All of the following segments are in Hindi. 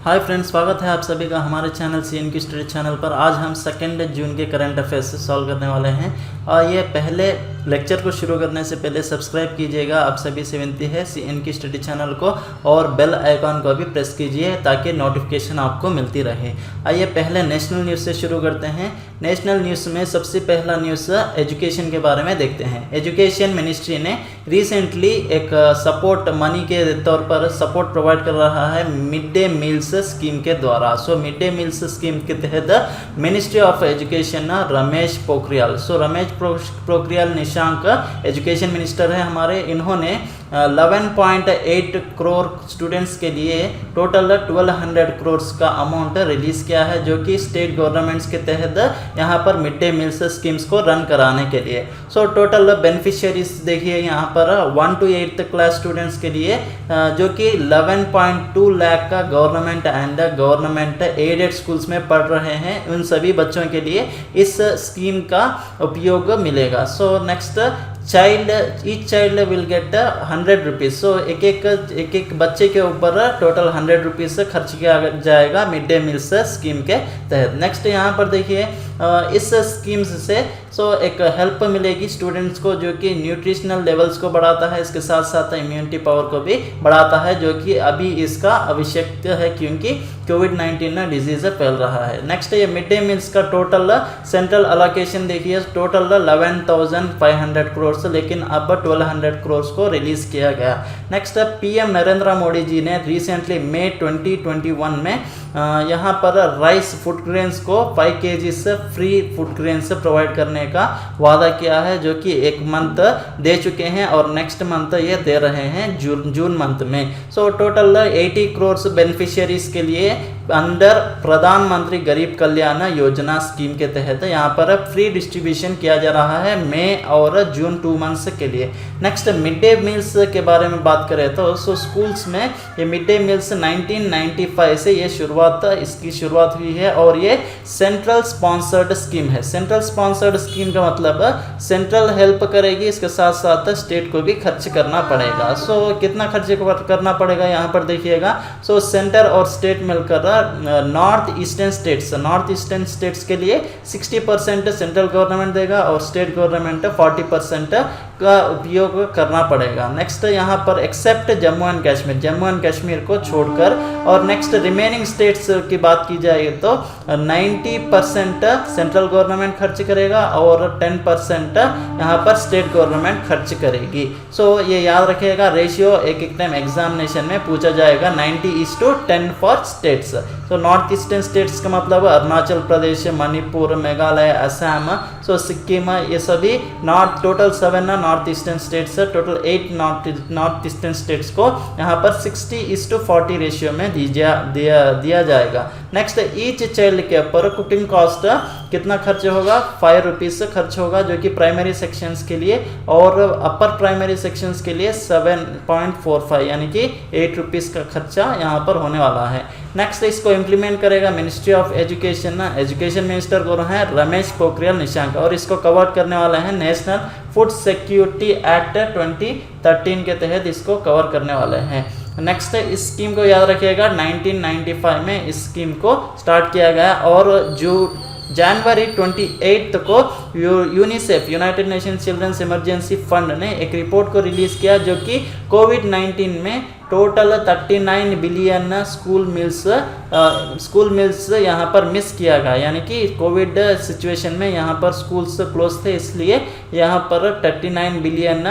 हाय फ्रेंड्स, स्वागत है आप सभी का हमारे चैनल CN की स्टडी चैनल पर। आज हम 2 जून के करंट अफेयर्स से सॉल्व करने वाले हैं और ये पहले लेक्चर को शुरू करने से पहले सब्सक्राइब कीजिएगा। आप सभी से विनती है CN की स्टडी चैनल को और बेल आइकॉन को भी प्रेस कीजिए ताकि नोटिफिकेशन आपको मिलती रहे। आइए पहले नेशनल न्यूज़ से शुरू करते हैं। नेशनल न्यूज़ में सबसे पहला न्यूज़ एजुकेशन के बारे में देखते हैं। एजुकेशन मिनिस्ट्री ने रिसेंटली एक सपोर्ट मनी के तौर पर सपोर्ट प्रोवाइड कर रहा है मिड डे मील्स स्कीम के द्वारा। So mid day meals scheme के तहत ministry of education Ramesh Pokhriyal Pokhriyal Nishank education minister है हमारे। इन्होंने 11.8 करोड़ स्टूडेंट्स के लिए टोटल 1200 करोड़ का अमाउंट रिलीज किया है, जो कि स्टेट गवर्नमेंट्स के तहत यहाँ पर मिड डे मील्स स्कीम्स को रन कराने के लिए। सो टोटल बेनिफिशियरीज देखिए यहाँ पर 1 to 8th क्लास स्टूडेंट्स के लिए जो कि 11.2 लाख का government and government aided schools में पढ़ रहे हैं, उन सभी बच्चों के लिए इस स्कीम का उपयोग मिलेगा। So next each child will get 100 rupees. So एक बच्चे के ऊपर टोटल 100 रुपीज़ खर्च किया जाएगा मिड डे मील्स स्कीम के तहत। नेक्स्ट यहाँ पर देखिए इस स्कीम्स से एक हेल्प मिलेगी स्टूडेंट्स को, जो कि न्यूट्रिशनल लेवल्स को बढ़ाता है, इसके साथ साथ इम्यूनिटी पावर को भी बढ़ाता है, जो कि अभी इसका आवश्यक है क्योंकि कोविड-19 डिजीज़ फैल रहा है। नेक्स्ट ये मिड डे मील्स का टोटल सेंट्रल अलोकेशन देखिए, टोटल 11,500 करोड़, लेकिन अब 1200 करोड़ को रिलीज किया गया। नेक्स्ट PM नरेंद्र मोदी जी ने रिसेंटली मई 2021 में यहाँ पर राइस फूड ग्रेन्स को 5 kg से फ्री फूड ग्रेन्स प्रोवाइड करने का वादा किया है, जो कि एक मंथ दे चुके हैं और नेक्स्ट मंथ ये दे रहे हैं जून मंथ में। सो टोटल 80 करोड़ बेनिफिशियरीज के लिए अंडर प्रधानमंत्री गरीब कल्याण योजना स्कीम के तहत यहाँ पर फ्री डिस्ट्रीब्यूशन किया जा रहा है मई और जून 2 मंथ्स के लिए। नेक्स्ट मिड डे मील्स के बारे में बात करें तो स्कूल्स में ये मिड डे मील्स 1995 से ये इसकी शुरुआत हुई है और ये सेंट्रल स्पॉन्सर्ड स्कीम है। सेंट्रल स्पॉन्सर्ड स्कीम का मतलब सेंट्रल हेल्प करेगी, इसके साथ साथ स्टेट को भी खर्च करना पड़ेगा। कितना खर्च करना पड़ेगा यहाँ पर देखिएगा। सेंटर और स्टेट मिलकर नॉर्थ ईस्टर्न स्टेट्स के लिए 60% सेंट्रल गवर्नमेंट देगा और स्टेट गवर्नमेंट 40% का उपयोग करना पड़ेगा। नेक्स्ट यहाँ पर एक्सेप्ट जम्मू एंड कश्मीर को छोड़कर, और नेक्स्ट रिमेनिंग स्टेट्स की बात की जाए तो 90% सेंट्रल गवर्नमेंट खर्च करेगा और 10% यहाँ पर स्टेट गवर्नमेंट खर्च करेगी। ये याद रखिएगा, रेशियो एक टाइम एग्जामिनेशन में पूछा जाएगा 90:10 for states. North eastern states का मतलब अरुणाचल प्रदेश, मणिपुर, मेघालय, असम, सिक्किम, ये सभी total 7 north eastern states, total 8 north eastern states को यहाँ पर 60:40 रेशियो में दिया जाएगा। नेक्स्ट ईच चाइल्ड के ऊपर कुकिंग कॉस्ट कितना खर्च होगा, 5 रुपीज़ खर्च होगा, जो कि प्राइमरी सेक्शंस के लिए, और अपर प्राइमरी सेक्शंस के लिए 7.45 यानी कि 8 रुपीज़ का खर्चा यहाँ पर होने वाला है। नेक्स्ट इसको इम्प्लीमेंट करेगा मिनिस्ट्री ऑफ एजुकेशन मिनिस्टर को है रमेश पोखरियाल निशंक, और इसको कवर करने वाला है नेशनल फूड सिक्योरिटी एक्ट 2013 के तहत इसको कवर करने वाले हैं। नेक्स्ट इस स्कीम को याद रखिएगा, 1995 में इस स्कीम को स्टार्ट किया गया और जो जनवरी 28 को UNICEF United Nation children's emergency fund ने एक रिपोर्ट को रिलीज किया, जो कि कोविड-19 में टोटल 39 बिलियन स्कूल मिल्स यहाँ पर मिस किया गया, यानी कि कोविड सिचुएशन में यहाँ पर स्कूल्स क्लोज थे, इसलिए यहाँ पर 39 बिलियन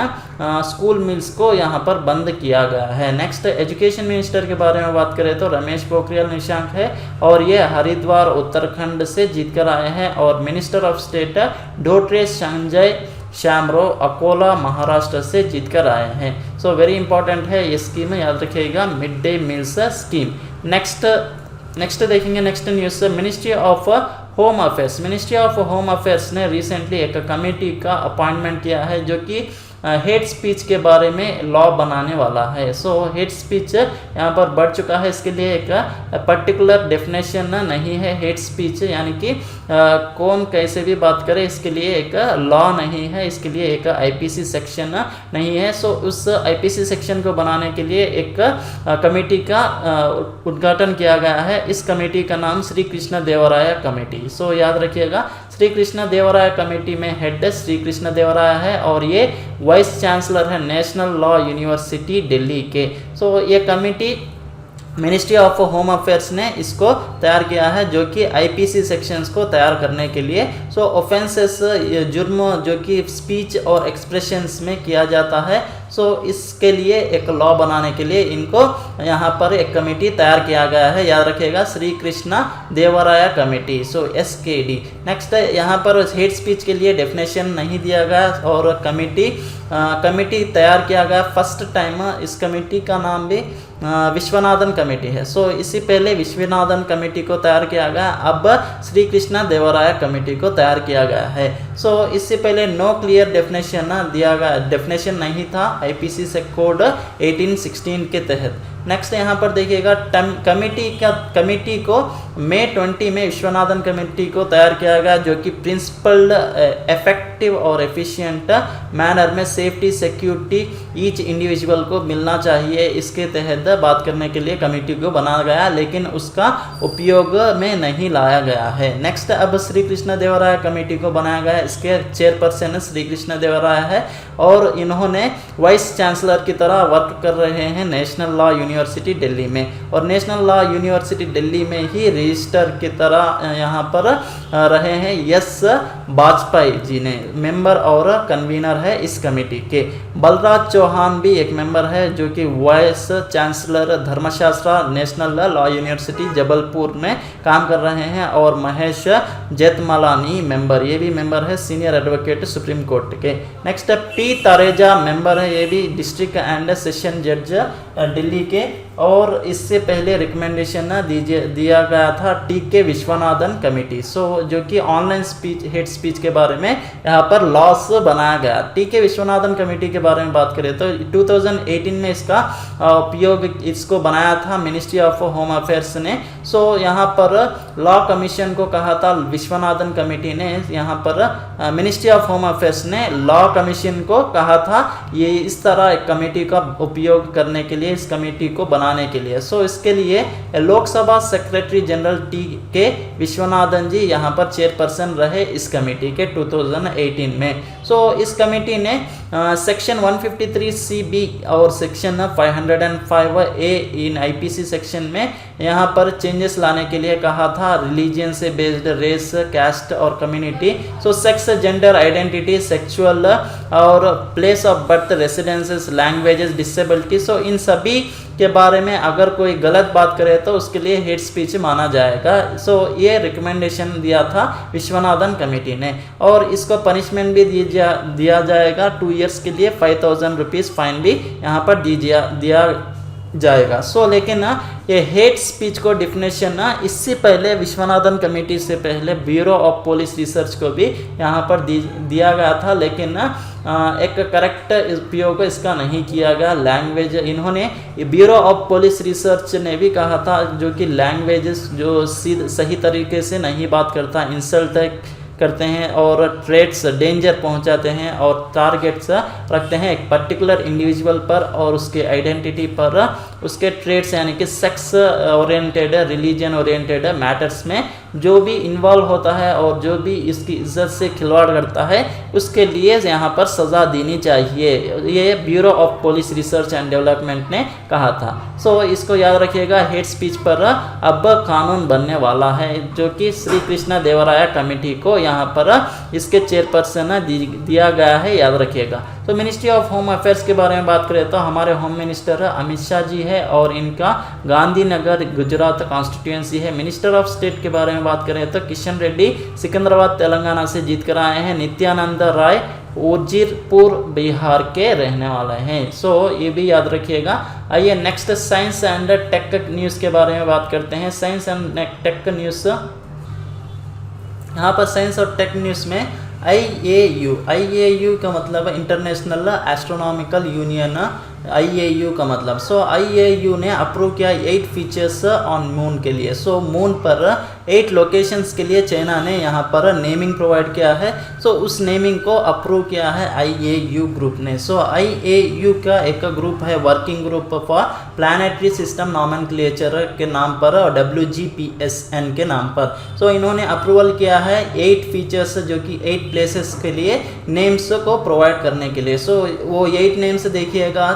स्कूल मिल्स को यहाँ पर बंद किया गया है। नेक्स्ट एजुकेशन मिनिस्टर के बारे में बात करें तो रमेश पोखरियाल निशंक है और ये हरिद्वार उत्तराखंड से जीत कर आए हैं, और minister of state doctor Sanjay Shyamrao Akola Maharashtra से जीत कर आए हैं। वेरी इंपॉर्टेंट है ये स्कीम, याद रखिएगा, mid day meals scheme. Next देखेंगे next news, ministry of home affairs ने रिसेंटली एक कमेटी का अपॉइंटमेंट किया है, जो कि हेट स्पीच के बारे में लॉ बनाने वाला है। सो हेट स्पीच यहाँ पर बढ़ चुका है, इसके लिए एक पर्टिकुलर डेफिनेशन नहीं है हेट स्पीच, यानी कि कौन कैसे भी बात करे इसके लिए एक लॉ नहीं है, इसके लिए एक आईपीसी सेक्शन नहीं है। सो उस आईपीसी सेक्शन को बनाने के लिए एक कमेटी का उद्घाटन किया गया है। इस कमेटी का नाम श्री कृष्ण देवराय कमेटी। सो याद रखिएगा, श्री कृष्ण देवराय कमेटी में हेड श्री कृष्ण देवराय है और ये वाइस चांसलर है नेशनल लॉ यूनिवर्सिटी दिल्ली के। सो ये committee ministry of home affairs ने इसको तैयार किया है, जो कि आईपीसी सेक्शंस को तैयार करने के लिए। सो ऑफेंसेस, जुर्म जो कि स्पीच और एक्सप्रेशंस में किया जाता है, सो इसके लिए एक लॉ बनाने के लिए इनको यहाँ पर एक कमेटी तैयार किया गया है। याद रखिएगा, श्री कृष्णा देवराय कमेटी, सो SKD। नेक्स्ट यहाँ पर हेट स्पीच के लिए डेफिनेशन नहीं दिया गया और कमेटी तैयार किया गया फर्स्ट टाइम। इस कमेटी का नाम भी विश्वनाथन कमेटी है। सो इससे पहले विश्वनाथन कमेटी को तैयार किया गया, अब श्री कृष्णा देवराय कमेटी को तैयार किया गया है। सो इससे पहले नो क्लियर डेफिनेशन दिया गया, डेफिनेशन नहीं था आईपीसी से कोड 1816 के तहत। नेक्स्ट यहाँ पर देखिएगा, कमेटी को मई 20 में विश्वनाथन कमेटी को तैयार किया गया, जो कि प्रिंसिपल्ड इफेक्टिव और एफिशिएंट मैनर में सेफ्टी सिक्योरिटी ईच इंडिविजुअल को मिलना चाहिए, इसके तहत बात करने के लिए कमेटी को बनाया गया, लेकिन उसका उपयोग में नहीं लाया गया है। नेक्स्ट अब श्री कृष्ण देवराय कमेटी को बनाया गया, इसके चेयरपर्सन श्री कृष्ण देवराय है और इन्होंने वाइस चांसलर की तरह वर्क कर रहे हैं नेशनल लॉ यूनिवर्सिटी दिल्ली में, और नेशनल लॉ यूनिवर्सिटी दिल्ली में ही रजिस्टर की तरह यहाँ पर रहे हैं यस वाजपेयी जी ने, मेंबर और कन्वीनर है इस कमेटी के। बलराज चौहान भी एक मेंबर है, जो कि vice chancellor Dharmashastra national law university Jabalpur में काम कर रहे हैं, और महेश जेठमलानी मेंबर, ये भी मेंबर है सीनियर एडवोकेट सुप्रीम कोर्ट के। नेक्स्ट पी तरेजा मेंबर है, ये भी डिस्ट्रिक्ट एंड सेशन जज दिल्ली के, और इससे पहले रिकमेंडेशन दिया गया था TK विश्वनाथन कमेटी। सो जो कि ऑनलाइन स्पीच हेट स्पीच के बारे में यहाँ पर लॉस बनाया गया। TK विश्वनाथन कमेटी के बारे में बात करें तो 2018 में इसका उपयोग इसको बनाया था मिनिस्ट्री ऑफ होम अफेयर्स ने। सो यहाँ पर लॉ कमीशन को कहा था विश्वनाथन कमेटी ने, यहाँ पर मिनिस्ट्री ऑफ होम अफेयर्स ने लॉ कमीशन को कहा था ये इस तरह एक कमेटी का उपयोग करने के लिए, इस कमेटी को बनाने के लिए। सो इसके लिए Lok Sabha secretary general TK Viswanathan ji यहाँ पर चेयरपर्सन रहे इस कमेटी के 2018 में। सो इस कमेटी ने सेक्शन 153CB और सेक्शन 505A इन आईपीसी सेक्शन में यहाँ पर चेंजेस लाने के लिए कहा था, रिलीजन से बेस्ड, रेस, कास्ट और community, so sex, gender identity, sexual और place of birth, residences, languages, disability, so इन सभी के बारे में अगर कोई गलत बात करे तो उसके लिए हेट स्पीच माना जाएगा। सो ये रिकमेंडेशन दिया था विश्वनाथन कमेटी ने, और इसको पनिशमेंट भी दिया जाएगा 2 इयर्स के लिए, 5000 रुपीज़ फाइन भी यहाँ पर दिया जाएगा। सो लेकिन ना ये हेट स्पीच को डिफिनेशन ना इससे पहले विश्वनाथन कमेटी से पहले ब्यूरो ऑफ पुलिस रिसर्च को भी यहाँ पर दिया गया था, लेकिन ना एक करेक्ट उपयोग इसका नहीं किया गया। लैंग्वेज, इन्होंने ब्यूरो ऑफ पुलिस रिसर्च ने भी कहा था जो कि लैंग्वेजेस जो सही तरीके से नहीं बात करता, इंसल्ट करते हैं और ट्रेट्स, डेंजर पहुंचाते हैं और टारगेट्स रखते हैं एक पर्टिकुलर इंडिविजुअल पर और उसके आइडेंटिटी पर, उसके ट्रेट्स यानी कि sex oriented, religion oriented matters में जो भी इन्वॉल्व होता है और जो भी इसकी इज्जत से खिलवाड़ करता है उसके लिए यहाँ पर सज़ा देनी चाहिए, ये bureau of police research and development ने कहा था। सो इसको याद रखिएगा, हेट स्पीच पर अब कानून बनने वाला है जो कि श्री कृष्ण देवराय कमेटी को यहाँ पर इसके चेयरपर्सन दिया गया है, याद रखिएगा। तो मिनिस्ट्री ऑफ होम अफेयर्स के बारे में बात करें तो हमारे होम मिनिस्टर अमित शाह जी है और इनका गांधीनगर गुजरात कॉन्स्टिट्यूएंसी है। मिनिस्टर ऑफ स्टेट के बारे में बात करें तो किशन रेड्डी सिकंदराबाद तेलंगाना से जीत कर आए हैं। नित्यानंद राय उजिरपुर बिहार के रहने वाले हैं। सो ये भी याद रखिएगा। आइए next science and tech news के बारे में बात करते हैं। साइंस एंड टेक न्यूज़, यहाँ पर साइंस और टेक न्यूज़ में IAU का मतलब इंटरनेशनल एस्ट्रोनॉमिकल यूनियन, IAU का मतलब। सो IAU ने अप्रूव किया 8 फीचर्स ऑन मून के लिए। सो मून पर 8 लोकेशंस के लिए चाइना ने यहाँ पर नेमिंग प्रोवाइड किया है। सो उस नेमिंग को अप्रूव किया है IAU ग्रुप ने। सो IAU का एक ग्रुप है working group for planetary system nomenclature के नाम पर और WGPSN के नाम पर। सो इन्होंने अप्रूवल किया है 8 फीचर्स जो कि 8 प्लेसेस के लिए नेम्स को प्रोवाइड करने के लिए। सो वो 8 नेम्स देखिएगा,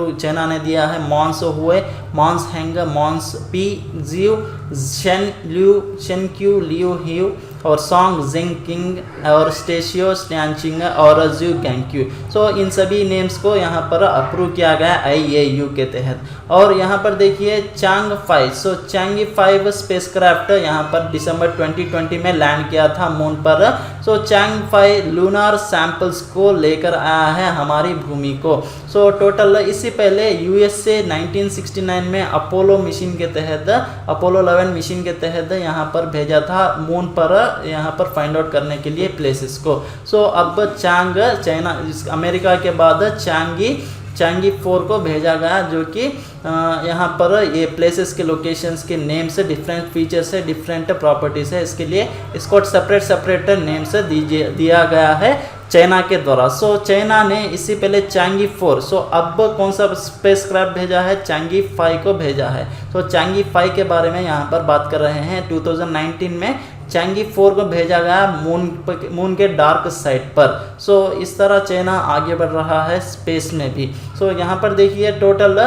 चाइना ने दिया है मॉन्स हुए, मॉन्स हैंग, मॉन्स पी जियो, Shen Liu, Shen Q Liu ह्यू और सॉन्ग जिंग किंग और स्टेशियो स्टैंचिंग और जू गैंक्यू। सो इन सभी नेम्स को यहाँ पर अप्रूव किया गया IAU के तहत। और यहाँ पर देखिए चांग 5। सो चांगी 5 स्पेसक्राफ्ट यहाँ पर दिसंबर 2020 में लैंड किया था मून पर। सो चांग 5 लूनार सैंपल्स को लेकर आया है हमारी भूमि को। सो टोटल इससे पहले USA 1969 में अपोलो मिशन के तहत, अपोलो 11 मिशन के तहत यहाँ पर भेजा था मून पर, यहाँ पर फाइंड आउट करने के लिए प्लेसेस को। सो अब चांग, चाइना अमेरिका के बाद चांगी 4 को भेजा गया, जो कि यहाँ पर ये प्लेसेस के लोकेशंस के नेम से डिफरेंट फीचर्स है, डिफरेंट प्रॉपर्टीज है, इसके लिए इसको सेपरेट नेम से दिया गया है चाइना के द्वारा। सो चाइना ने इससे पहले चांगी 4, सो अब कौन सा स्पेसक्राफ्ट भेजा है, चांगी 5 को भेजा है। सो चांगी 5 के बारे में यहाँ पर बात कर रहे हैं। 2019 में चांगी 4 को भेजा गया मून के डार्क साइड पर। सो इस तरह चाइना आगे बढ़ रहा है स्पेस में भी। सो यहाँ पर देखिए टोटल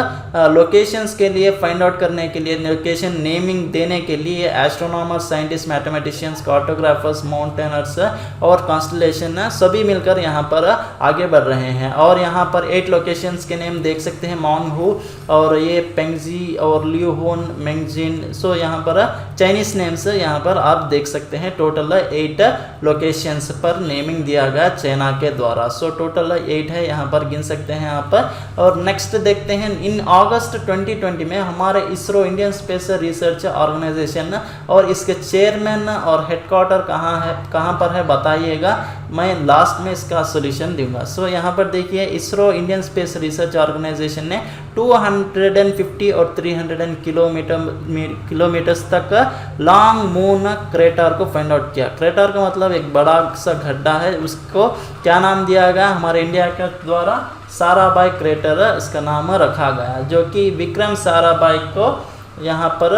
लोकेशंस के लिए फाइंड आउट करने के लिए, लोकेशन नेमिंग देने के लिए astronomers, scientist, mathematicians, cartographers, mountaineers और कॉन्स्टलेशन सभी मिलकर यहाँ पर आगे बढ़ रहे हैं। और यहाँ पर 8 लोकेशंस के नेम देख सकते हैं, मांगहू और ये पेंगजी और लियोहोन, मेंगजिन। सो यहाँ पर चाइनीस नेम्स यहाँ पर आप देख सकते हैं। टोटल 8 लोकेशंस पर नेमिंग दिया गया चाइना के द्वारा। सो टोटल 8 है, यहाँ पर गिन सकते हैं आप। और नेक्स्ट देखते हैं, इन अगस्त 2020 में हमारे ISRO, Indian space research organisation, और इसके चेयरमैन और हेडक्वार्टर कहाँ पर है बताइएगा, मैं लास्ट में इसका सॉल्यूशन दूंगा। सो यहाँ पर देखिए ISRO, Indian space research organisation ने 250 और 300 किलोमीटर्स तक लॉन्ग मून क्रेटर को फाइंड आउट किया। क्रेटर का मतलब एक बड़ा सा गड्ढा है, उसको क्या नाम दिया गया हमारे इंडिया के द्वारा, साराभाई क्रेटर इसका नाम रखा गया, जो कि विक्रम साराभाई को यहाँ पर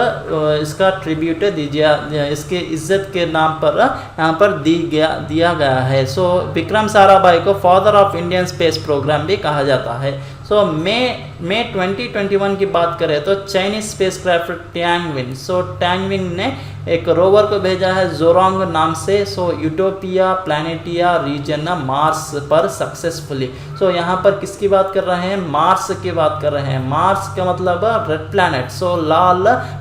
इसका ट्रिब्यूट दीजिए, इसके इज्जत के नाम पर यहाँ पर दिया गया है। सो विक्रम साराभाई को father of Indian space programme भी कहा जाता है। सो मई 2021 की बात करें तो चाइनीज स्पेसक्राफ्ट टैंगविन, सो टैंगविन ने एक रोवर को भेजा है जोरोंग नाम से। सो यूटोपिया प्लानिटिया रीजन मार्स पर सक्सेसफुली। सो यहाँ पर किसकी बात कर रहे हैं, मार्स की बात कर रहे हैं। मार्स का मतलब रेड प्लैनेट, सो लाल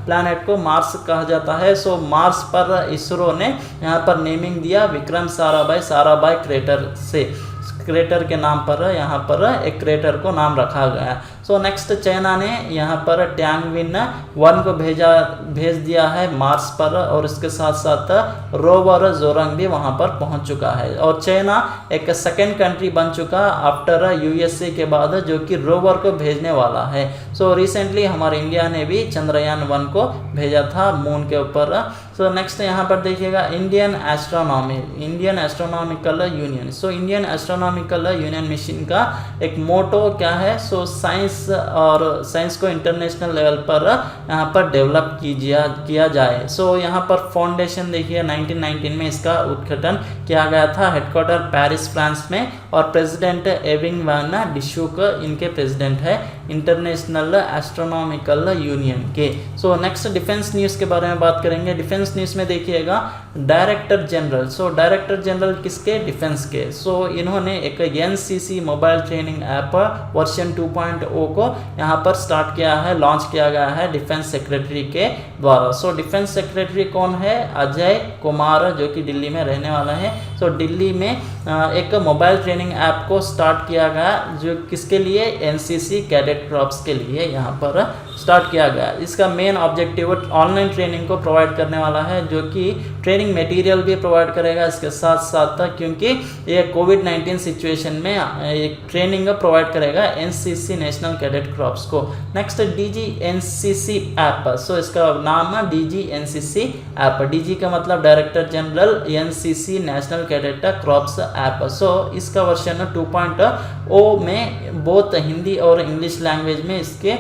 प्लैनेट को मार्स कहा जाता है। सो मार्स पर इसरो ने यहाँ पर नेमिंग दिया विक्रम साराभाई क्रेटर से, क्रेटर के नाम पर यहाँ पर एक क्रेटर को नाम रखा गया। सो नेक्स्ट चाइना ने यहाँ पर टैंगविन 1 को भेज दिया है मार्स पर, और इसके साथ साथ रोवर जोरंग भी वहाँ पर पहुँच चुका है। और चाइना एक सेकेंड कंट्री बन चुका आफ्टर USA के बाद, जो कि रोवर को भेजने वाला है। सो रिसेंटली हमारे इंडिया ने भी चंद्रयान 1 को भेजा था मून के ऊपर। सो नेक्स्ट यहाँ पर देखिएगा Indian astronomical union. So Indian astronomical union mission का एक मोटो क्या है, सो साइंस को इंटरनेशनल लेवल पर यहाँ पर डेवलप किया जाए। सो यहाँ पर फाउंडेशन देखिए 1919 में इसका उद्घाटन किया गया था, हेडक्वार्टर पेरिस फ्रांस में, और प्रेसिडेंट एविंग वैन डिशूक इनके प्रेसिडेंट है इंटरनेशनल एस्ट्रोनॉमिकल यूनियन के। सो नेक्स्ट डिफेंस न्यूज़ के बारे में बात करेंगे। डिफेंस न्यूज़ में देखिएगा director general, so director general किसके, डिफेंस के। सो इन्होंने एक NCC mobile training app version 2.0 को यहाँ पर स्टार्ट किया है, लॉन्च किया गया है डिफेंस सेक्रेटरी के द्वारा। सो डिफेंस सेक्रेटरी कौन है, अजय कुमार, जो कि दिल्ली में रहने वाला है। सो दिल्ली में एक मोबाइल ट्रेनिंग ऐप को स्टार्ट किया गया, जो किसके लिए, NCC कैडेट क्रॉप्स के लिए यहाँ पर स्टार्ट किया गया। इसका मेन ऑब्जेक्टिव ऑनलाइन ट्रेनिंग को प्रोवाइड करने वाला है, जो कि ट्रेनिंग मटेरियल भी प्रोवाइड करेगा इसके साथ साथ, क्योंकि ये कोविड-19 सिचुएशन में एक ट्रेनिंग प्रोवाइड करेगा एनसीसी नेशनल कैडेट क्रॉप्स को। Next DG NCC app, so इसका नाम है डीजी एनसीसी ऐप। डीजी का मतलब director general, NCC national cadet corps app. So इसका वर्जन 2.0 में बहुत हिंदी और इंग्लिश लैंग्वेज में इसके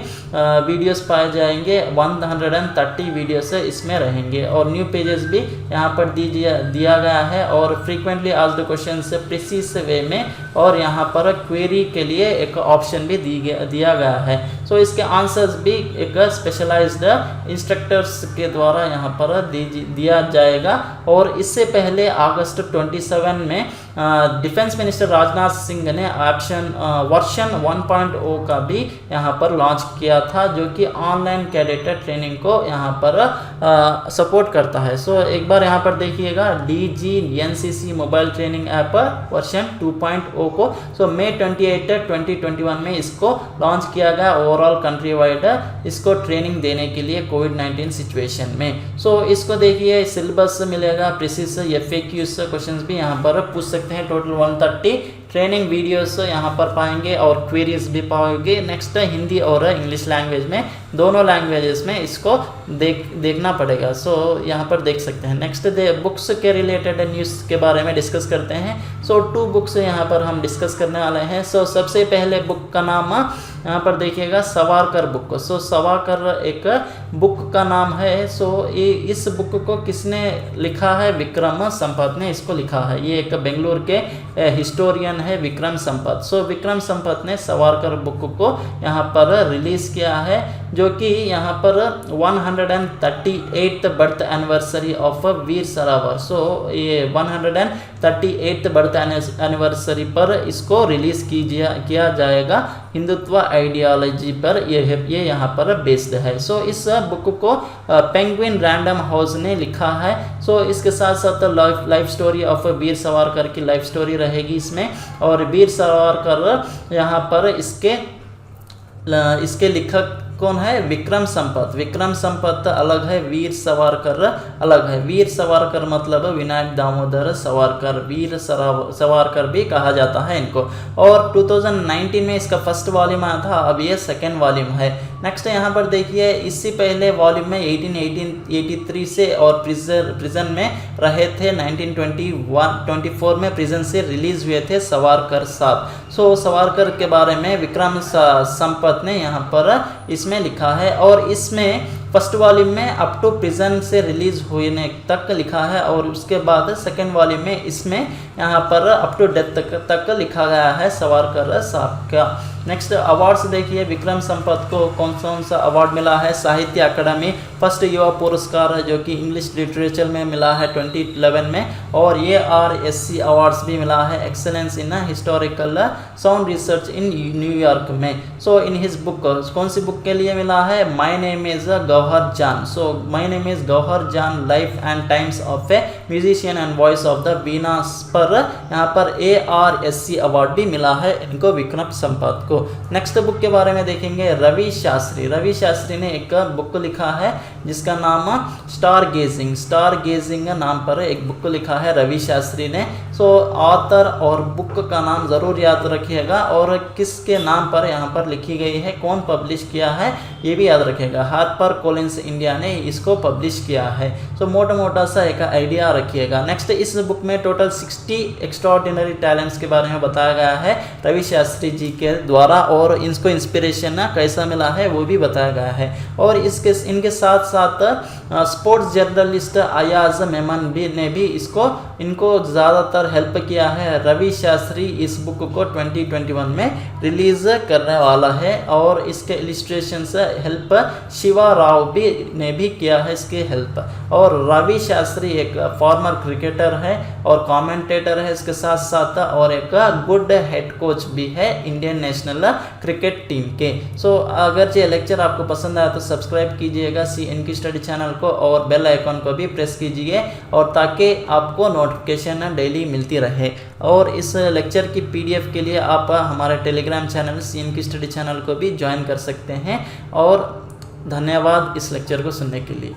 वीडियोस पाए जाएंगे। 130 वीडियोस इसमें रहेंगे और न्यू पेजेस भी यहाँ पर दिया गया है और फ्रीक्वेंटली आस्क्ड क्वेश्चन से प्रिसीज वे में, और यहाँ पर क्वेरी के लिए एक ऑप्शन भी दिया गया है। सो इसके आंसर्स भी एक स्पेशलाइज्ड इंस्ट्रक्टर्स के द्वारा यहाँ पर दिया जाएगा। और इससे पहले अगस्त 27 में डिफेंस मिनिस्टर राजनाथ सिंह ने वर्जन 1.0 का भी यहाँ पर लॉन्च किया था, जो कि ऑनलाइन कैडेट ट्रेनिंग को यहाँ पर सपोर्ट करता है। सो एक बार यहाँ पर देखिएगा DG NCC mobile training app version 2.0 को सो मई 28, 2021 में इसको लॉन्च किया गया ओवरऑल कंट्री वाइड इसको ट्रेनिंग देने के लिए कोविड-19 सिचुएशन में। सो इसको देखिए, सिलेबस मिलेगा, प्रिसिस FAQs क्वेश्चंस भी यहाँ पर पूछ सकते हैं। टोटल 130 ट्रेनिंग वीडियोस यहाँ पर पाएंगे और क्वेरीज भी पाओगे। नेक्स्ट हिंदी और इंग्लिश लैंग्वेज में, दोनों लैंग्वेजेस में इसको देखना पड़ेगा। सो यहाँ पर देख सकते हैं। नेक्स्ट बुक्स के रिलेटेड न्यूज़ के बारे में डिस्कस करते हैं। सो 2 बुक्स यहाँ पर हम डिस्कस करने वाले हैं। सो सबसे पहले बुक का नाम यहाँ पर देखिएगा सावरकर बुक। सो सावरकर एक बुक का नाम है। सो इस बुक को किसने लिखा है? विक्रम संपत ने इसको लिखा है। ये एक बेंगलुरु के हिस्टोरियन है विक्रम संपत। सो विक्रम संपत ने सावरकर बुक को यहाँ पर रिलीज किया है, जो कि यहाँ पर 138th birth anniversary of Veer Savarkar. सो ये 138th बर्थ एनिवर्सरी पर इसको रिलीज किया जाएगा। हिंदुत्व आइडियोलॉजी पर ये यहाँ पर बेस्ड है। सो इस बुक को पेंगुइन रैंडम हाउस ने लिखा है। सो इसके साथ साथ life story of Veer Savarkar की लाइफ स्टोरी रहेगी इसमें। और वीर सावरकर यहाँ पर इसके लेखक कौन है? विक्रम संपत। विक्रम संपत अलग है, वीर सावरकर अलग है। वीर सावरकर मतलब विनायक दामोदर सावरकर, वीर सावरकर भी कहा जाता है इनको। और 2019 में इसका फर्स्ट वॉल्यूम आया था, अब ये सेकेंड वॉल्यूम है। नेक्स्ट यहाँ पर देखिए, इससे पहले वॉल्यूम में 1883 से और प्रिजन में रहे थे। 1924 में प्रिजन से रिलीज हुए थे सावरकर साहब। सो सावरकर के बारे में विक्रम संपत ने यहाँ पर इसमें लिखा है। और इसमें फर्स्ट वॉल्यूम में अप टू प्रिजन से रिलीज होने तक लिखा है, और उसके बाद सेकेंड वॉल्यूम में इसमें यहाँ पर अप टू डेथ तक लिखा गया है सावरकर साहब का। नेक्स्ट अवार्ड्स देखिए, विक्रम संपत को कौन सा अवार्ड मिला है? साहित्य अकादमी फर्स्ट युवा पुरस्कार है, जो कि इंग्लिश लिटरेचर में मिला है 2011 में। और ARSC अवार्ड्स भी मिला है, excellence in historical sound research in New York में। सो इन हिज बुक, कौन सी बुक के लिए मिला है? माई name is Gauhar Jaan. So my name is Gauhar Jaan, life and times of a musician and voice of the veena पर यहाँ पर ARSC अवार्ड भी मिला है इनको, विक्रम संपत को। नेक्स्ट बुक के बारे में देखेंगे, रवि शास्त्री। रवि शास्त्री ने एक बुक लिखा है जिसका नाम स्टार गेजिंग। स्टार गेजिंग नाम पर एक बुक लिखा है रवि शास्त्री ने। सो ऑथर और बुक का नाम जरूर याद रखिएगा, और किसके नाम पर यहाँ पर लिखी गई है, कौन पब्लिश किया है ये भी याद रखिएगा। हार्पर कॉलिंस इंडिया ने इसको पब्लिश किया है। सो मोटा सा एक आइडिया रखिएगा। नेक्स्ट इस बुक में टोटल 60 एक्स्ट्राऑर्डिनरी टैलेंट्स के बारे में बताया गया है रवि शास्त्री जी के द्वारा, और इनको इंस्पिरेशन कैसा मिला है वो भी बताया गया है। और इनके साथ साथ स्पोर्ट्स जर्नलिस्ट अयाज मेमन ने भी इनको ज़्यादातर हेल्प किया है। रवि शास्त्री इस बुक को 2021 में रिलीज करने वाला है, और इसके इलिस्ट्रेशन से हेल्प शिवा राव ने भी किया है इसके हेल्प। और रवि शास्त्री एक फॉर्मर क्रिकेटर है और कमेंटेटर है इसके साथ साथ, और एक गुड हेड कोच भी है इंडियन नेशनल क्रिकेट टीम के। सो अगर ये लेक्चर आपको पसंद आया तो सब्सक्राइब कीजिएगा CNQ स्टडी चैनल को, और बेल आइकन को भी प्रेस कीजिए, और ताकि आपको नोटिफिकेशन डेली मिलती रहे। और इस लेक्चर की PDF के लिए आप हमारे Telegram channel CNQ study channel को भी ज्वाइन कर सकते हैं। और धन्यवाद इस लेक्चर को सुनने के लिए।